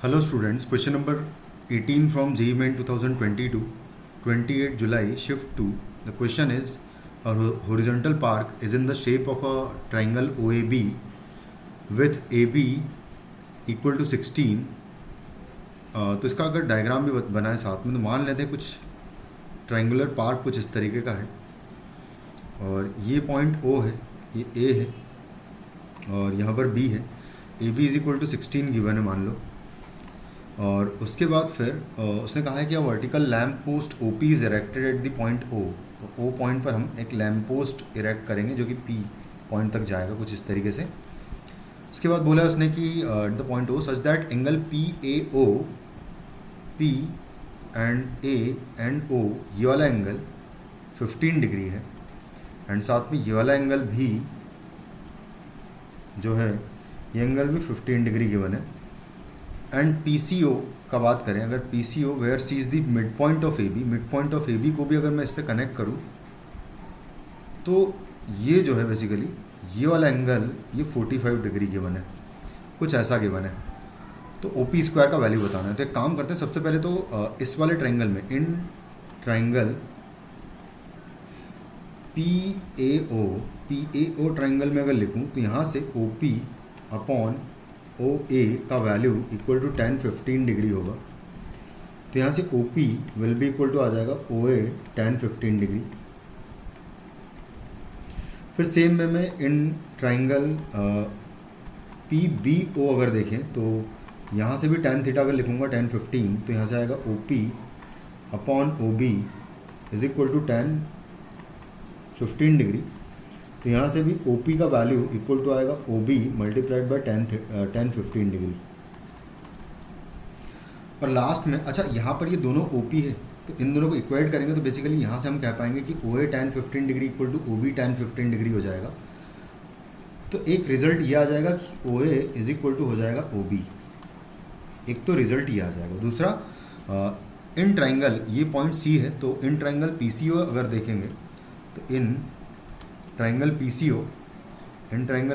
Hello students, question number 18 from JEE Main 2022, 28 July, shift 2. The question is, a horizontal park is in the shape of a triangle OAB with AB equal to 16. तो इसका अगर diagram भी बनाए साथ में तो मान लेते हैं कुछ ट्रायंगुलर पार्क कुछ इस तरीके का है और ये पॉइंट O है, ये A है और यहाँ पर B है. AB is equal to 16 given है मान लो. और उसके बाद फिर उसने कहा है कि vertical lamp post O P is erected at the point O. तो ओ पॉइंट पर हम एक लैम्प पोस्ट इरेक्ट करेंगे जो कि पी पॉइंट तक जाएगा कुछ इस तरीके से. उसके बाद बोला उसने कि at the point O such that angle P A O P and O ये वाला एंगल 15 डिग्री है एंड साथ में ये वाला एंगल भी जो है ये एंगल भी 15 डिग्री गिवन है. एंड PCO का बात करें, अगर PCO where C is the mid point of AB, mid point of AB को भी अगर मैं इससे कनेक्ट करूं तो ये जो है बेसिकली ये वाला एंगल ये 45 डिग्री गिवन है, कुछ ऐसा गिवन है. तो OP स्क्वायर का वैल्यू बताना है. तो एक काम करते हैं, सबसे पहले तो इस वाले ट्रायंगल में इन ट्रायंगल PAO ट्रायंगल में अगर लिखूं तो यहाँ से OP अपॉन OA का वैल्यू इक्वल टू 10-15 डिग्री होगा. तो यहाँ से OP will be equal to आ जाएगा OA 10-15 डिग्री. फिर सेम में मैं इन ट्रायंगल PBO अगर देखें तो यहाँ से भी tan थीटा अगर लिखूँगा 10-15 तो यहाँ से आएगा OP upon OB is equal to 10-15 degree. तो यहाँ से भी OP का वैल्यू इक्वल टू आएगा OB मल्टीप्लाइड बाय 10-15 डिग्री. और लास्ट में अच्छा यहाँ पर ये दोनों OP है तो इन दोनों को इक्वेट करेंगे तो बेसिकली यहाँ से हम कह पाएंगे कि OA tan-15 degree equal to OB tan-15 degree हो जाएगा. तो एक रिजल्ट ये आ जाएगा कि OA इज इक्वल टू हो जाएगा OB. एक तो रिजल्ट ये आ जाएगा. दूसरा इन ट्राइंगल ये पॉइंट C है तो इन ट्राइंगल PCO अगर देखेंगे तो इन ट्रायंगल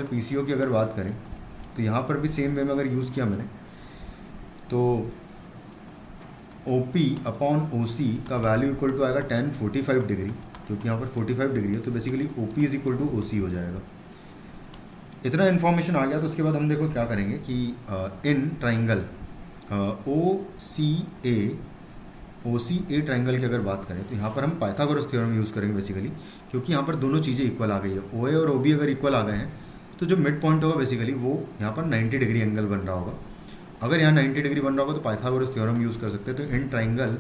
PCO की अगर बात करें तो यहाँ पर भी सेम वे में अगर यूज़ किया मैंने तो OP अपॉन OC का वैल्यू इक्वल टू आएगा 10-45 डिग्री, क्योंकि यहाँ पर 45 डिग्री है तो basically OP is equal to OC हो जाएगा. इतना इन्फॉर्मेशन आ गया तो उसके बाद हम देखो क्या करेंगे कि इन ट्रायंगल OCA ट्रायंगल की अगर बात करें तो यहाँ पर हम पाइथागोरस थ्योरम यूज़ करेंगे बेसिकली, क्योंकि यहाँ पर दोनों चीज़ें इक्वल आ गई है. OA और OB अगर इक्वल आ गए हैं तो जो मिड पॉइंट होगा बेसिकली वो यहाँ पर 90 डिग्री एंगल बन रहा होगा. अगर यहाँ 90 डिग्री बन रहा होगा तो पाइथागोरस थ्योरम यूज़ कर सकते हैं. तो इन ट्रायंगल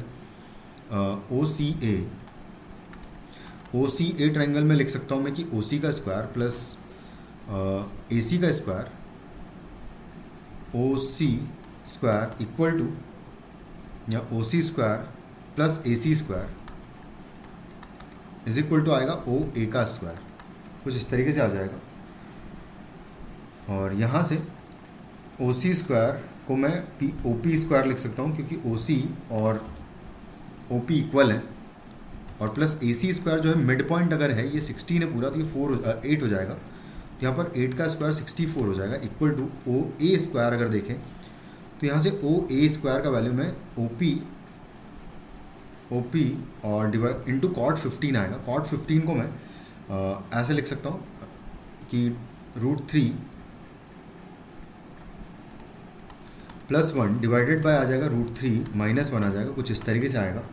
OCA ट्रायंगल में लिख सकता हूँ मैं कि OC का स्क्वायर प्लस AC का square OC square equal to या OC square plus AC square is equal to आएगा OA का स्क्वायर, कुछ इस तरीके से आ जाएगा. और यहाँ से OC स्क्वायर को मैं OP स्क्वायर लिख सकता हूँ क्योंकि OC और OP इक्वल है. और प्लस AC स्क्वायर जो है मिड पॉइंट अगर है ये 16 है पूरा तो ये 8 हो जाएगा. तो यहाँ पर 8 का स्क्वायर 64 हो जाएगा इक्वल टू OA स्क्वायर अगर देखें तो यहाँ से OA स्क्वायर का वैल्यू में OP और डिवाइड इंटू कॉट 15 आएगा. कॉट 15 को मैं ऐसे लिख सकता हूँ कि √3 + 1 डिवाइडेड बाय आ जाएगा √3 - 1 आ जाएगा, कुछ इस तरीके से आएगा.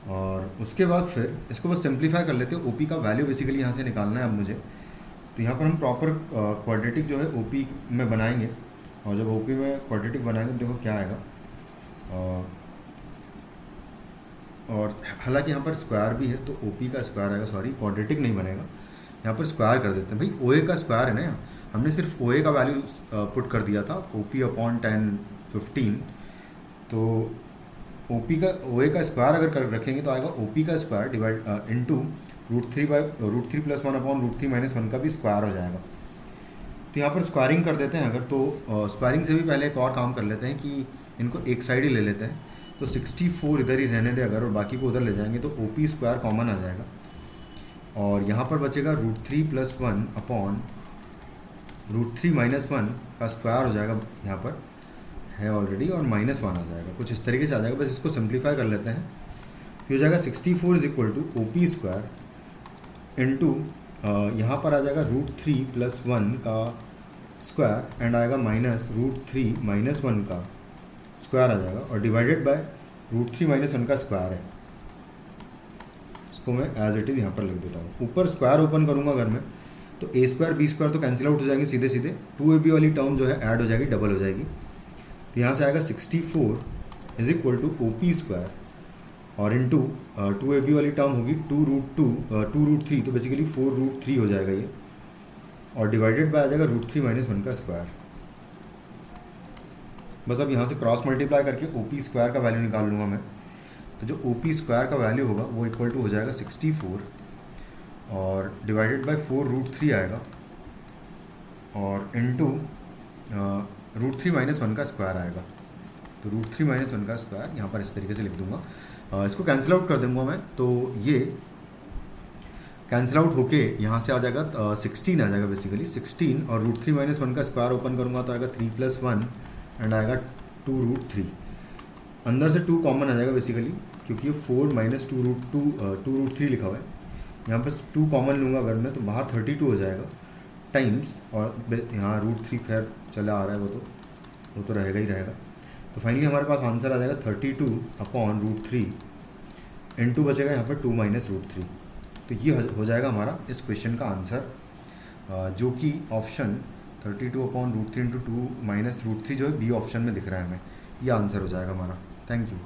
और उसके बाद फिर इसको बस सिंप्लीफाई कर लेते हैं. OP का वैल्यू बेसिकली यहाँ से निकालना है अब मुझे. तो यहाँ पर हम प्रॉपर क्वाड्रेटिक जो है OP में बनाएंगे और जब OP में क्वाड्रेटिक बनाएंगे तो देखो क्या आएगा. और हालांकि यहाँ पर स्क्वायर भी है तो OP का स्क्वायर आएगा, सॉरी क्वाड्रेटिक नहीं बनेगा. यहाँ पर स्क्वायर कर देते हैं भाई. OA का स्क्वायर है ना, हमने सिर्फ OA का वैल्यू पुट कर दिया था OP अपॉन 10-15. तो OA का स्क्वायर अगर कर रखेंगे तो आएगा OP का स्क्वायर डिवाइड इंटू √3 + 1 अपॉन √3 - 1 का भी स्क्वायर हो जाएगा. तो यहाँ पर स्क्वायरिंग कर देते हैं अगर तो स्क्वायरिंग से भी पहले एक और काम कर लेते हैं कि इनको एक साइड ही ले लेते हैं. तो 64 इधर ही रहने दें अगर और बाकी को उधर ले जाएंगे तो OP स्क्वायर कॉमन आ जाएगा. और यहाँ पर बचेगा √3 + 1 अपॉन √3 - 1 का स्क्वायर हो जाएगा यहाँ पर है ऑलरेडी और -1 आ जाएगा, कुछ इस तरीके से आ जाएगा। बस इसको सिंप्लीफाई कर लेते हैं। फिर हो जाएगा 64 is equal to OP² into यहाँ पर आ जाएगा √3 + 1 का स्क्वायर एंड आएगा -√3 - 1 का स्क्वायर आ जाएगा और डिवाइडेड बाय √3 - 1 का स्क्वायर है। इसको मैं एज इट इज़ यहाँ पर लिख देता हूँ। ऊपर स्क्वायर ओपन करूँगा अगर मैं, तो A² B² तो कैंसिल आउट हो जाएंगे सीधे सीधे, 2AB वाली टर्म जो है ऐड हो जाएगी, डबल हो जाएगी। तो यहाँ से आएगा 64 इज इक्वल टू OP² और इंटू 2AB वाली टर्म होगी 2√3, तो बेसिकली 4√3 हो जाएगा ये, और डिवाइडेड बाय आ जाएगा √3 - 1 का स्क्वायर। बस अब यहाँ से क्रॉस मल्टीप्लाई करके OP² का वैल्यू निकाल लूँगा मैं। तो जो OP² का वैल्यू होगा वो इक्वल टू हो जाएगा 64 और डिवाइडेड बाय 4√3 आएगा और इंटू √3 - 1 का स्क्वायर आएगा। तो √3 - 1 का स्क्वायर यहाँ पर इस तरीके से लिख दूंगा। इसको कैंसिल आउट कर दूंगा मैं, तो ये कैंसिल आउट होके यहाँ से आ जाएगा 16 आ जाएगा बेसिकली 16, और √3 - 1 का स्क्वायर ओपन करूँगा तो आएगा 3 + 1 एंड आएगा 2√3। अंदर से 2 कॉमन आ जाएगा बेसिकली, क्योंकि ये 4 - 2√3 लिखा हुआ है। यहाँ पर 2 कॉमन लूँगा अगर मैं, तो बाहर 32 हो जाएगा टाइम्स, और यहाँ √3 खैर चला आ रहा है, वो तो रहेगा ही रहेगा। तो फाइनली हमारे पास आंसर आ जाएगा 32/√3 इंटू बचेगा यहाँ पर 2 - √3। तो ये हो जाएगा हमारा इस क्वेश्चन का आंसर, जो कि ऑप्शन 32/√3 × 2 - √3 जो है बी ऑप्शन में दिख रहा है हमें, ये आंसर हो जाएगा हमारा। Thank you.